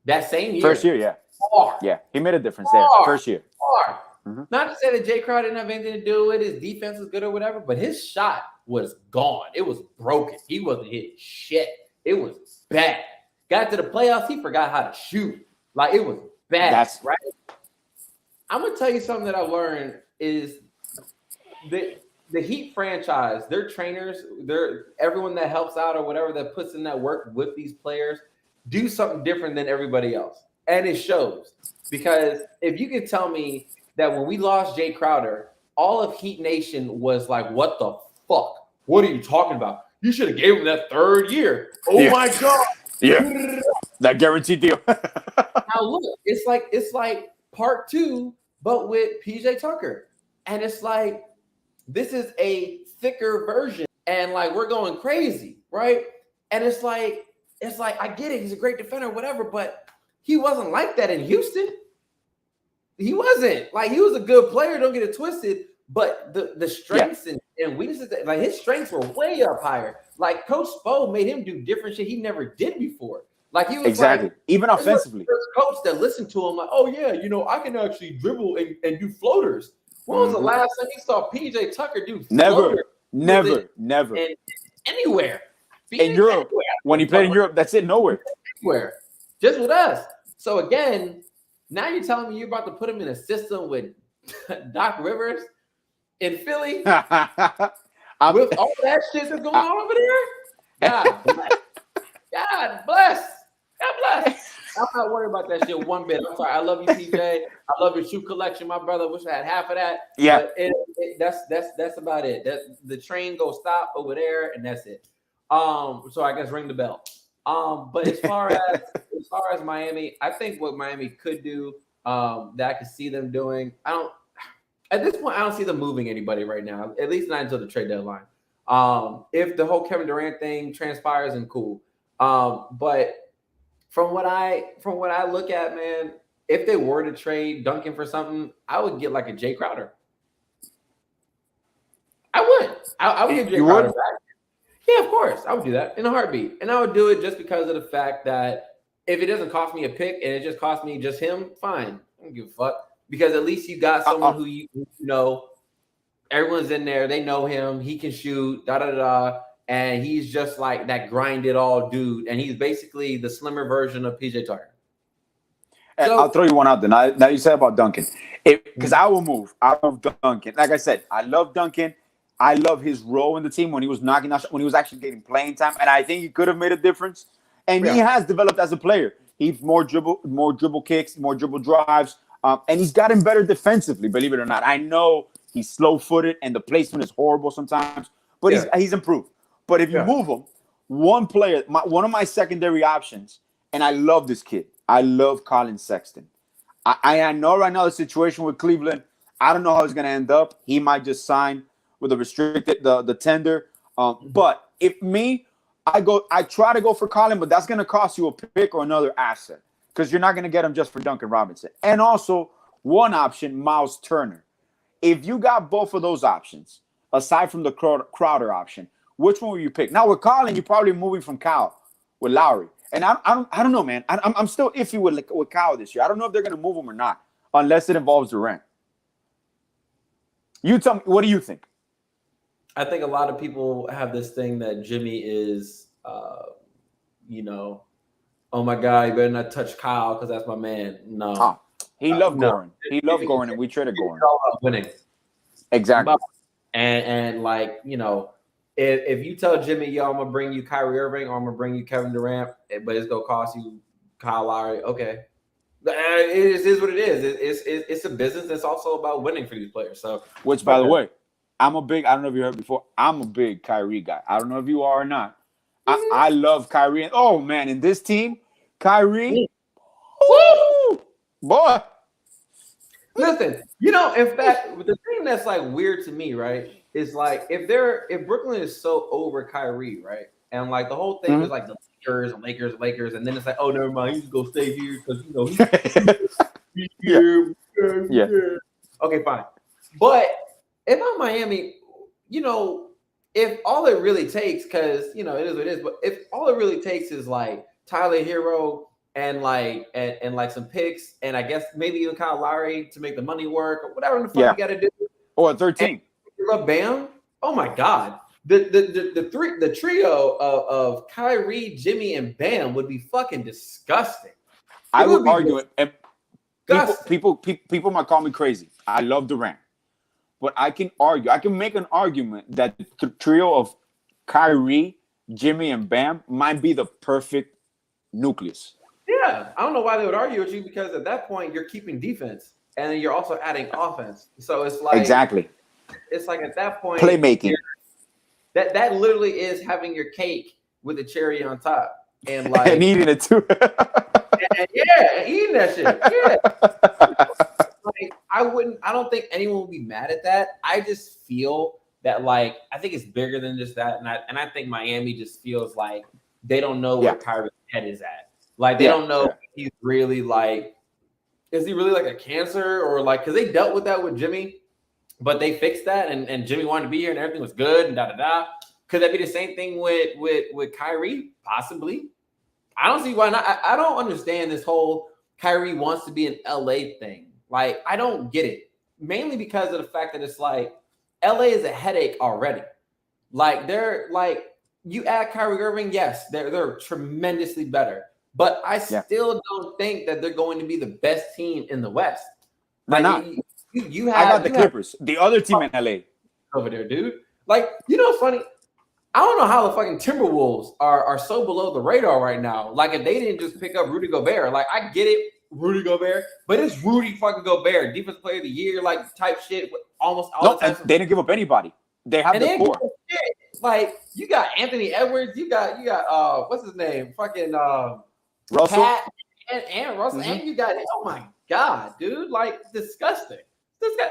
that same year. First year, yeah. Far. Yeah, he made a difference there. First year. Far. Mm-hmm. Not to say that Jay Crowder didn't have anything to do with it. His defense was good or whatever, but his shot was gone. It was broken. He wasn't hitting shit. It was bad. Got to the playoffs, he forgot how to shoot. Like, it was bad. That's right. I'm going to tell you something that I've learned is the Heat franchise, their trainers, everyone that helps out or whatever that puts in that work with these players do something different than everybody else. And it shows. Because if you could tell me that when we lost Jay Crowder, all of Heat Nation was like, what the fuck? What are you talking about? You should have gave him that third year. Oh my God. Yeah. That guaranteed deal. Now look, it's like part 2, but with PJ Tucker. And it's like, this is a thicker version, and like we're going crazy, right? And it's like I get it, he's a great defender, whatever, but he wasn't like that in Houston. He wasn't. Like, he was a good player, don't get it twisted, but the strengths and weaknesses, like his strengths were way up higher. Like Coach Spo made him do different shit he never did before. Like he was exactly, even offensively. Coach that listened to him, like, oh yeah, you know, I can actually dribble and do floaters. When was the last time you saw PJ Tucker do floaters? Never. And anywhere. In Europe, anywhere. When he played in Europe, that's it, nowhere. Anywhere. Just with us. So again, now you're telling me you're about to put him in a system with Doc Rivers in Philly with all that shit that's going on over there? God bless. God bless. God bless. I'm not worried about that shit one bit. I'm sorry. I love you, PJ. I love your shoe collection, my brother. Wish I had half of that. Yeah. But that's about it. The train goes stop over there, and that's it. So I guess ring the bell. But as far as Miami, I think what Miami could do, that I could see them doing. At this point, I don't see them moving anybody right now. At least not until the trade deadline. If the whole Kevin Durant thing transpires, and cool. But from what I look at, man, if they were to trade Duncan for something, I would get like a Jay Crowder. I would. I would give Jay Crowder back. Yeah, of course. I would do that in a heartbeat. And I would do it just because of the fact that if it doesn't cost me a pick and it just costs me just him, fine. I don't give a fuck. Because at least you got someone who you know, everyone's in there, they know him, he can shoot, and he's just like that grind it all dude. And he's basically the slimmer version of PJ Tucker. So, I'll throw you one out there. Now you said about Duncan. Because I will move. I love Duncan. Like I said, I love Duncan. I love his role in the team when he was knocking out, when he was actually getting playing time. And I think he could have made a difference. And he has developed as a player. He's more dribble kicks, more dribble drives. And he's gotten better defensively, believe it or not. I know he's slow-footed and the placement is horrible sometimes, but he's improved. But if you move him, one player, one of my secondary options, and I love this kid. I love Colin Sexton. I know right now the situation with Cleveland, I don't know how it's going to end up. He might just sign with a restricted, the tender. But I try to go for Colin, but that's going to cost you a pick or another asset because you're not going to get him just for Duncan Robinson. And also, one option, Miles Turner. If you got both of those options, aside from the Crowder option, which one will you pick? Now, with Colin, you're probably moving from Kyle with Lowry. And I don't know, man. I'm still iffy with Kyle this year. I don't know if they're going to move him or not, unless it involves Durant. You tell me, what do you think? I think a lot of people have this thing that Jimmy is, oh my God, you better not touch Kyle because that's my man. No. He loved Goran. He loved Goran, and we traded Goran. Winning. Exactly. And like, if you tell Jimmy, yo, I'm going to bring you Kyrie Irving or I'm going to bring you Kevin Durant, but it's going to cost you Kyle Lowry, okay. It is what it is. It's a business. It's also about winning for these players. So, which, by the way, I don't know if you heard before, I'm a big Kyrie guy. I don't know if you are or not. I love Kyrie. And, oh, man, in this team, Kyrie, woo, boy. Listen, in fact, the thing that's like weird to me, right, is like if Brooklyn is so over Kyrie, right, and like the whole thing is like the Lakers, and then it's like, oh, never mind, he's gonna stay here because he's here. Yeah. Okay, fine. But if I'm Miami, if all it really takes, because it is what it is, but if all it really takes is like Tyler Herro and like some picks, and I guess maybe even Kyle Lowry to make the money work or whatever the fuck you got to do. Or 13. Bam! Oh my God! The trio of Kyrie, Jimmy, and Bam would be fucking disgusting. I would argue it. People might call me crazy. I love Durant, but I can argue. I can make an argument that the trio of Kyrie, Jimmy, and Bam might be the perfect nucleus. Yeah, I don't know why they would argue with you because at that point you're keeping defense and then you're also adding offense. So it's like exactly. It's like at that point playmaking. That literally is having your cake with a cherry on top and like and eating it too. and eating that shit. Yeah. Like I don't think anyone would be mad at that. I just feel that like I think it's bigger than just that, and I think Miami just feels like they don't know where Kyrie's head is at. Like they don't know if he's really like, is he really like a cancer or like, because they dealt with that with Jimmy, but they fixed that and Jimmy wanted to be here and everything was good and da. Could that be the same thing with Kyrie? Possibly. I don't see why not. I don't understand this whole Kyrie wants to be an LA thing. Like I don't get it. Mainly because of the fact that it's like LA is a headache already. Like they're like you add Kyrie Irving, yes, they're tremendously better. But I still don't think that they're going to be the best team in the West. Like not. I got the Clippers, the other team in LA over there, dude. Like, what's funny? I don't know how the fucking Timberwolves are so below the radar right now. Like, if they didn't just pick up Rudy Gobert, like I get it, Rudy Gobert, but it's Rudy fucking Gobert, defensive player of the year, like type shit. Almost all the time. They didn't give up anybody. They have the core. Like you got Anthony Edwards, you got what's his name, fucking Russell and Russell, and you got oh my God, dude, like disgusting.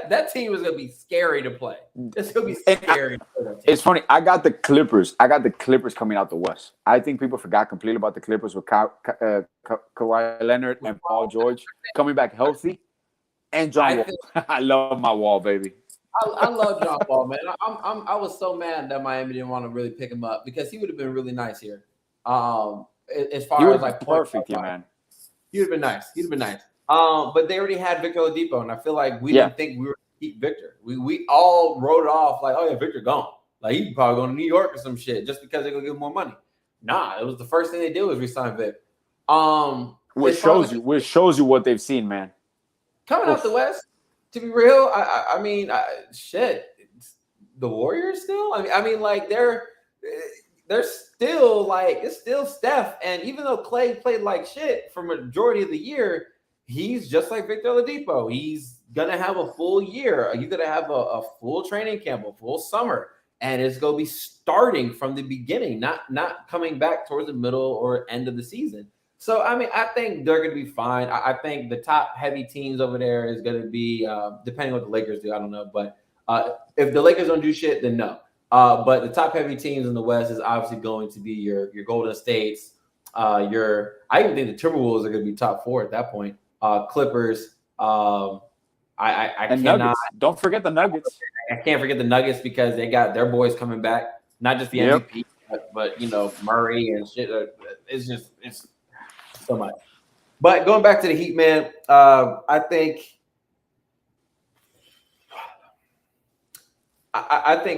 That team is gonna be scary to play. It's gonna be scary. It's funny. I got the Clippers. Coming out the West. I think people forgot completely about the Clippers with Kawhi Leonard and Paul George coming back healthy, and John Wall. I love my Wall, baby. I love John Wall, man. I was so mad that Miami didn't want to really pick him up because he would have been really nice here. as He far would as have like been point perfect here, man. He'd have been nice. But they already had Victor Oladipo, and I feel like we didn't think we were going to keep Victor. We all wrote it off like, oh yeah, Victor gone. Like he's probably going to New York or some shit just because they're going to give him more money. Nah, it was the first thing they did was resign Vic. Which shows you what they've seen, man. Coming out the West, to be real, I mean, shit, the Warriors still. I mean, like they're still like it's still Steph, and even though Clay played like shit for majority of the year, he's just like Victor Oladipo. He's gonna have a full year. You're gonna have a full training camp, a full summer, and it's gonna be starting from the beginning, not coming back towards the middle or end of the season. So, I mean, I think they're going to be fine. I think the top heavy teams over there is going to be, depending on what the Lakers do, I don't know. But if the Lakers don't do shit, then no. But the top heavy teams in the West is obviously going to be your Golden States. I even think the Timberwolves are going to be top 4 at that point. Clippers. I cannot. Nuggets. Don't forget the Nuggets. I can't forget the Nuggets because they got their boys coming back. Not just the MVP, but Murray and shit. It's so much. But going back to the Heat, man, I think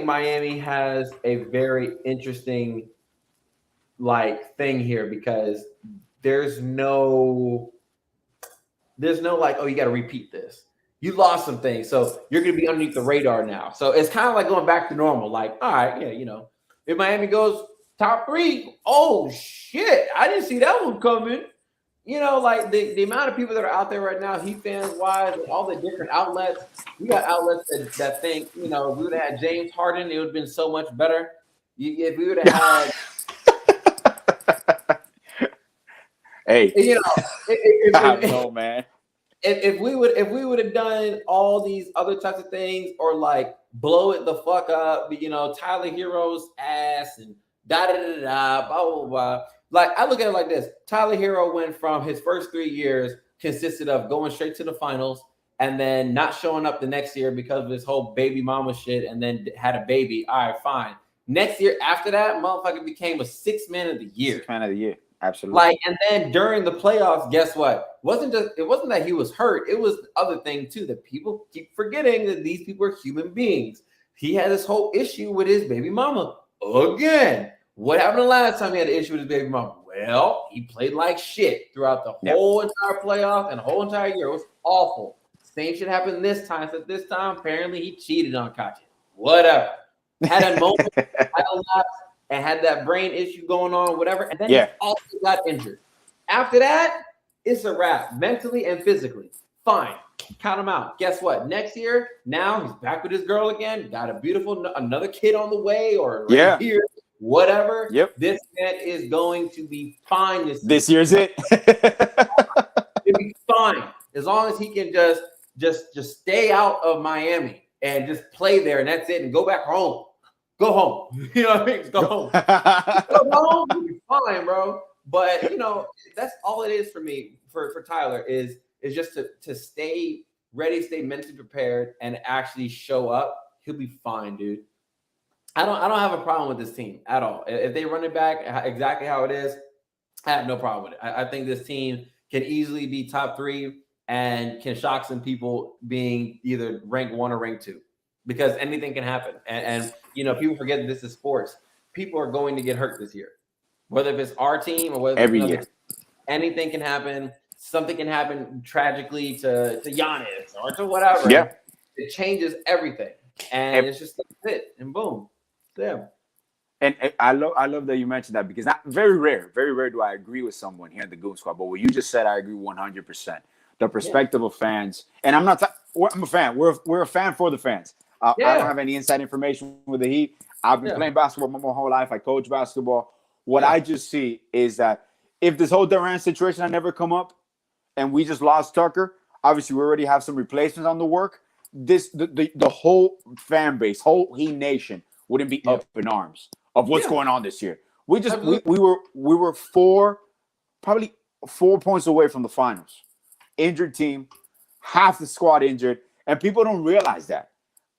Miami has a very interesting thing here because there's no like, oh, you got to repeat this. You lost some things, so you're going to be underneath the radar now. So it's kind of like going back to normal. Like, all right, yeah, if Miami goes top 3, oh shit, I didn't see that one coming. Like the amount of people that are out there right now, Heat fans wise, and all the different outlets. We got outlets that think, if we would have had James Harden, it would have been so much better. If we would have had, hey, I don't know, man. If we would have done all these other types of things, or like blow it the fuck up, Tyler Herro's ass and da da da da, blah blah blah. Like, I look at it like this. Tyler Herro went from his first 3 years consisted of going straight to the finals and then not showing up the next year because of this whole baby mama shit and then had a baby. All right, fine. Next year after that, motherfucker became a 6th man of the year. 6th man of the year. Absolutely. And then during the playoffs, guess what? It wasn't that he was hurt. It was the other thing too, that people keep forgetting that these people are human beings. He had this whole issue with his baby mama again. What happened the last time he had an issue with his baby mama? Well, he played like shit throughout the whole entire playoff and the whole entire year. It was awful. Same shit happened this time. So this time, apparently, he cheated on Kachi. Whatever. Had a moment, had a lapse, and had that brain issue going on, whatever. And then he also got injured. After that, it's a wrap, mentally and physically. Fine. Count him out. Guess what? Next year, now he's back with his girl again. Got a beautiful, another kid on the way or here. Whatever. Yep. This man is going to be fine. This year's it. He'll be fine as long as he can just stay out of Miami and just play there, and that's it. And go back home. Go home. You know what I mean? Go home. Go home. You'll be fine, bro. But that's all it is for me. For Tyler is just to stay ready, stay mentally prepared, and actually show up. He'll be fine, dude. I don't have a problem with this team at all. If they run it back exactly how it is, I have no problem with it. I think this team can easily be top 3 and can shock some people being either rank 1 or rank 2 because anything can happen. And people forget that this is sports. People are going to get hurt this year, whether if it's our team or whether it's every year. Anything can happen. Something can happen tragically to Giannis or to whatever. Yeah, it changes everything, and it's just like it, and boom. Yeah. And I love that you mentioned that because very rare do I agree with someone here in the Goon Squad. But what you just said, I agree 100%. The perspective of fans, and I'm a fan. We're a fan for the fans. I don't have any inside information with the Heat. I've been playing basketball my whole life. I coach basketball. What I just see is that if this whole Durant situation had never come up, and we just lost Tucker, obviously we already have some replacements on the work. The whole fan base, whole Heat Nation wouldn't be up in arms of what's going on this year. We were probably 4 points away from the finals. Injured team, half the squad injured, and people don't realize that.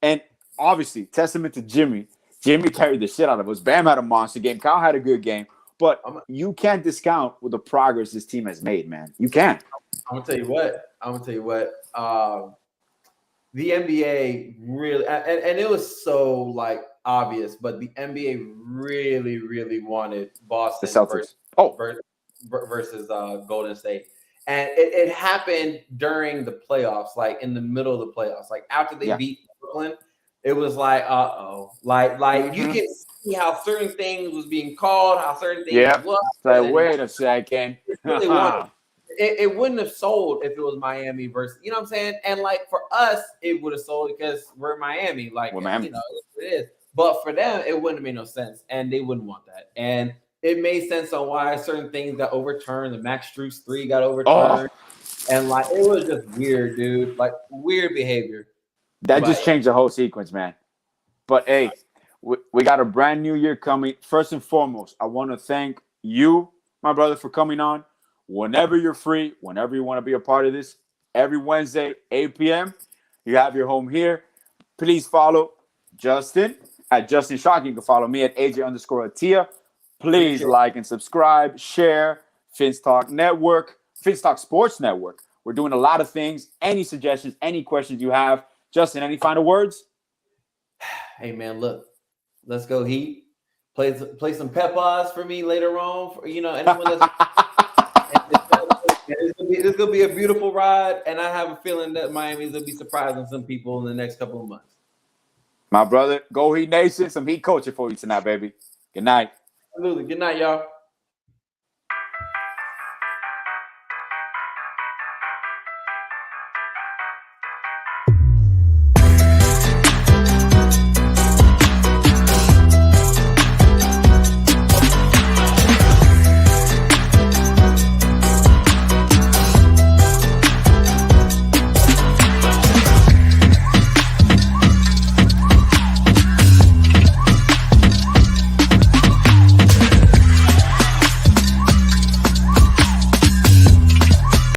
And obviously, testament to Jimmy. Jimmy carried the shit out of us. Bam had a monster game. Kyle had a good game. But you can't discount with the progress this team has made, man. You can't. I'm gonna tell you what. The NBA really, and it was so like obvious, but the NBA really wanted Boston The Celtics. versus Golden State, and it happened during the playoffs, like in the middle of the playoffs, like after they beat Brooklyn. It was like, like you can see how certain things was being called, how certain things was. Like, wait a second. It wouldn't have sold if it was Miami versus, you know what I'm saying? And like for us, it would have sold because we're Miami, like Miami. You know, it is. But for them, it wouldn't have made no sense, and they wouldn't want that. And it made sense on why certain things got overturned. The Max Strus 3 got overturned, and like it was just weird, dude. Like weird behavior. That just changed the whole sequence, man. But hey, we got a brand new year coming. First and foremost, I want to thank you, my brother, for coming on. Whenever you're free, whenever you want to be a part of this, every Wednesday, 8 p.m., you have your home here. Please follow Justin at Justin Shock. You can follow me at AJ_Atia. Please like and subscribe, share, Finstock Network, Finstock Sports Network. We're doing a lot of things. Any suggestions, any questions you have. Justin, any final words? Hey, man, look, let's go Heat. Play some Peppers for me later on. For, you know, anyone that's... It's gonna be a beautiful ride, and I have a feeling that Miami's gonna be surprising some people in the next couple of months. My brother, go Heat Nation. Some Heat culture for you tonight, baby. Good night. Absolutely. Good night, y'all.